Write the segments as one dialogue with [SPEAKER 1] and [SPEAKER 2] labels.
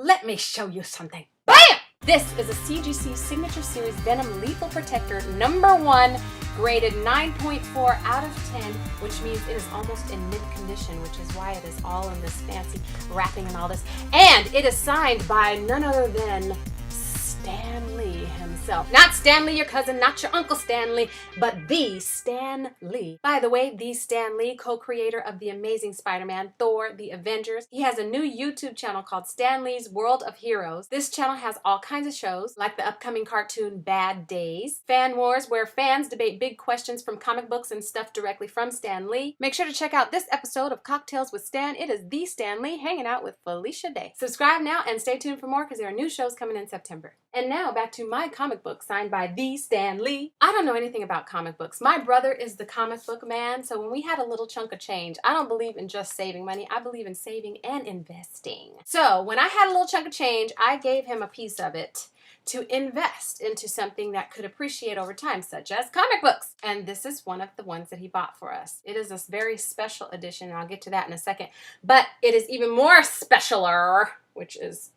[SPEAKER 1] Let me show you something. BAM! This is a CGC Signature Series Venom Lethal Protector #1, graded 9.4 out of 10, which means it is almost in mint condition, which is why it is all in this fancy wrapping and all this. And it is signed by none other than Stan Lee himself. Not Stan Lee, your cousin, not your Uncle Stan Lee, but the Stan Lee. By the way, the Stan Lee, co-creator of The Amazing Spider-Man, Thor, The Avengers. He has a new YouTube channel called Stan Lee's World of Heroes. This channel has all kinds of shows, like the upcoming cartoon Bad Days, Fan Wars, where fans debate big questions from comic books and stuff directly from Stan Lee. Make sure to check out this episode of Cocktails with Stan. It is the Stan Lee hanging out with Felicia Day. Subscribe now and stay tuned for more because there are new shows coming in September. And now back to my comic book signed by the Stan Lee. I don't know anything about comic books. My brother is the comic book man, so when we had a little chunk of change, I don't believe in just saving money. I believe in saving and investing. So when I had a little chunk of change, I gave him a piece of it to invest into something that could appreciate over time, such as comic books. And this is one of the ones that he bought for us. It is a very special edition, and I'll get to that in a second. But it is even more specialer, which is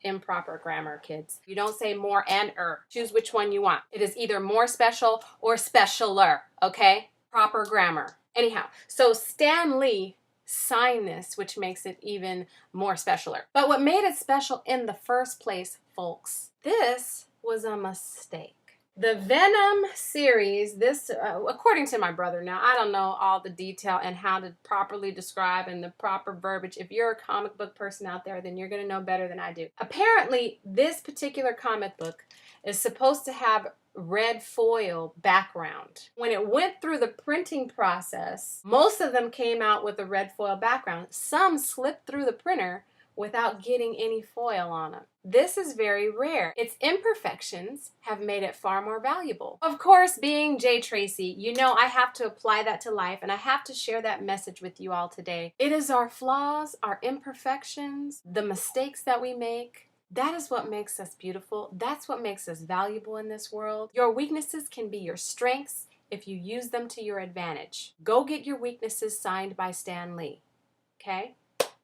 [SPEAKER 1] improper grammar, kids. You don't say more and Choose which one you want. It is either more special or specialer, okay? Proper grammar. Anyhow, so Stan Lee signed this, which makes it even more specialer. But what made it special in the first place, folks, this was a mistake. The Venom series, this, according to my brother, now I don't know all the detail and how to properly describe and the proper verbiage. If you're a comic book person out there, then you're going to know better than I do. Apparently, this particular comic book is supposed to have red foil background. When it went through the printing process, most of them came out with a red foil background. Some slipped through the printer without getting any foil on them. This is very rare. Its imperfections have made it far more valuable. Of course, being Jay Tracy, you know I have to apply that to life, and I have to share that message with you all today. It is our flaws, our imperfections, the mistakes that we make. That is what makes us beautiful. That's what makes us valuable in this world. Your weaknesses can be your strengths if you use them to your advantage. Go get your weaknesses signed by Stan Lee, okay?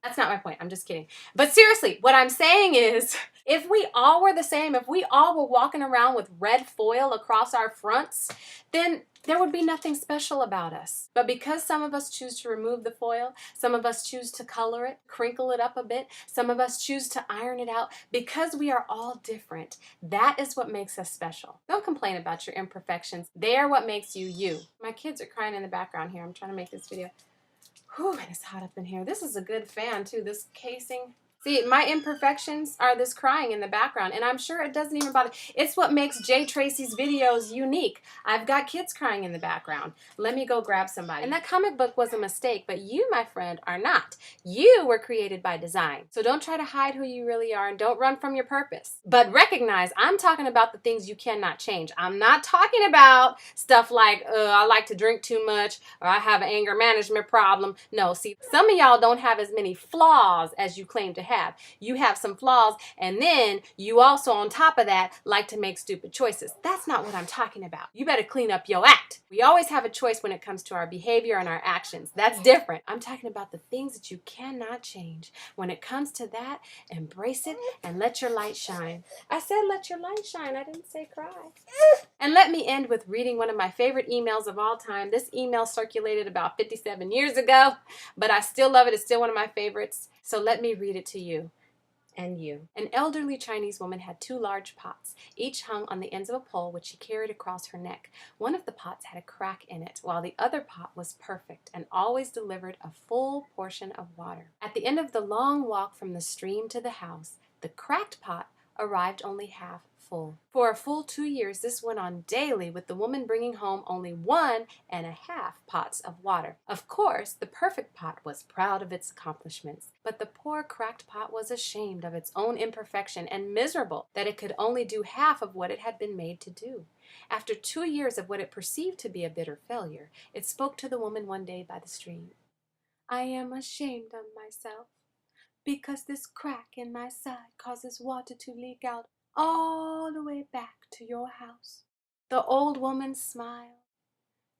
[SPEAKER 1] That's not my point. I'm just kidding. But seriously, what I'm saying is, if we all were the same, if we all were walking around with red foil across our fronts, then there would be nothing special about us. But because some of us choose to remove the foil, some of us choose to color it, crinkle it up a bit, some of us choose to iron it out, because we are all different, that is what makes us special. Don't complain about your imperfections. They are what makes you you. My kids are crying in the background here. I'm trying to make this video. Whew, and it's hot up in here. This is a good fan, too. This casing. See, my imperfections are this crying in the background, and I'm sure it doesn't even bother. It's what makes Jay Tracy's videos unique. I've got kids crying in the background. Let me go grab somebody. And that comic book was a mistake, but you, my friend, are not. You were created by design. So don't try to hide who you really are, and don't run from your purpose. But recognize, I'm talking about the things you cannot change. I'm not talking about stuff like, I like to drink too much, or I have an anger management problem. No, see, some of y'all don't have as many flaws as you claim to have. You have some flaws, and then you also, on top of that, like to make stupid choices. That's not what I'm talking about. You better clean up your act. We always have a choice when it comes to our behavior and our actions. That's different. I'm talking about the things that you cannot change. When it comes to that, embrace it and let your light shine. I said let your light shine. I didn't say cry. And let me end with reading one of my favorite emails of all time. This email circulated about 57 years ago, but I still love it. It's still one of my favorites. So let me read it to you and you. An elderly Chinese woman had 2 large pots, each hung on the ends of a pole which she carried across her neck. One of the pots had a crack in it, while the other pot was perfect and always delivered a full portion of water. At the end of the long walk from the stream to the house, the cracked pot arrived only half full. For a full 2 years, this went on daily, with the woman bringing home only 1.5 pots of water. Of course, the perfect pot was proud of its accomplishments, but the poor cracked pot was ashamed of its own imperfection and miserable that it could only do half of what it had been made to do. After 2 years of what it perceived to be a bitter failure, it spoke to the woman one day by the stream. I am ashamed of myself, because this crack in my side causes water to leak out all the way back to your house. The old woman smiled.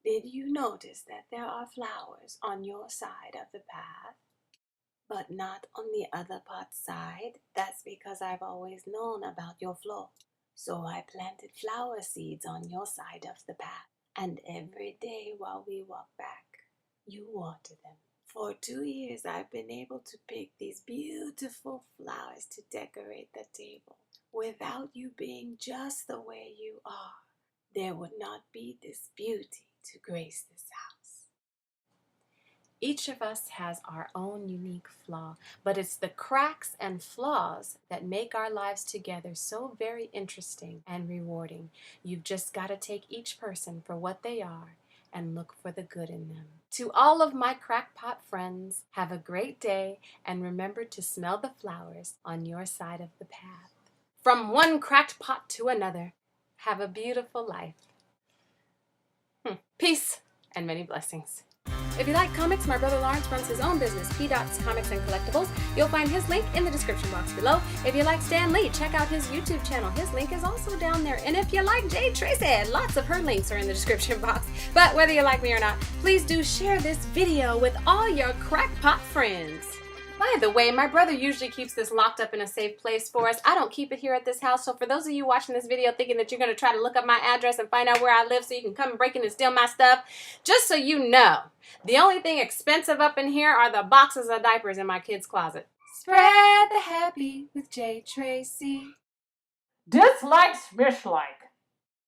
[SPEAKER 1] Did you notice that there are flowers on your side of the path? but not on the other pot's side. That's because I've always known about your flaw. So I planted flower seeds on your side of the path, and every day while we walk back, you water them. For 2 years, I've been able to pick these beautiful flowers to decorate the table. Without you being just the way you are, there would not be this beauty to grace this house. Each of us has our own unique flaw, but it's the cracks and flaws that make our lives together so very interesting and rewarding. You've just got to take each person for what they are and look for the good in them. To all of my crackpot friends, have a great day and remember to smell the flowers on your side of the path. From one cracked pot to another, have a beautiful life. Peace and many blessings. If you like comics, my brother Lawrence runs his own business, P-Dot's Comics and Collectibles. You'll find his link in the description box below. If you like Stan Lee, check out his YouTube channel. His link is also down there. And if you like Jay Tracy, lots of her links are in the description box. But whether you like me or not, please do share this video with all your crackpot friends. By the way, my brother usually keeps this locked up in a safe place for us. I don't keep it here at this house, so for those of you watching this video thinking that you're going to try to look up my address and find out where I live so you can come and break in and steal my stuff, just so you know, the only thing expensive up in here are the boxes of diapers in my kid's closet. Spread the happy with Jay Tracy.
[SPEAKER 2] Dislike, smish like.